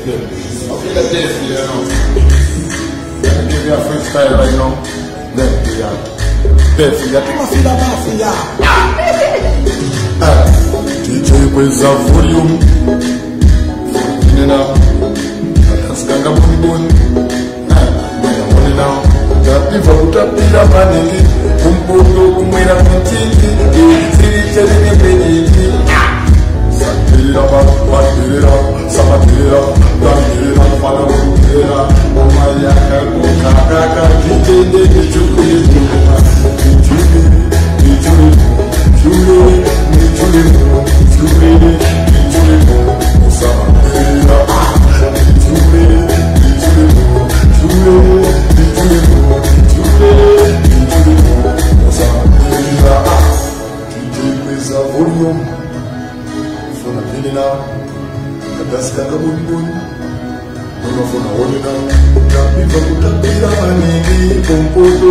Okay, let's dance, you know. Let me give you a freestyle right now. Then, yeah. Dance, you got to feel that mafia. DJ with the volume. You know. That's gonna be good. Now, Tapiva utapira maniki, kumpoto kumwera mtiki, ilitiri chelini peniki. Satira, batira, sabatira, damira, falawira, omayaka, kukakaka, kitende, kichukuli, kichuli, kichuli, kichuli, kichuli, kichuli, kichuli, sabatira, kichuli, kichuli, kichuli. Volume for the Pinina, the best kind of good. No for the Olina, the people put a bit of money, composed,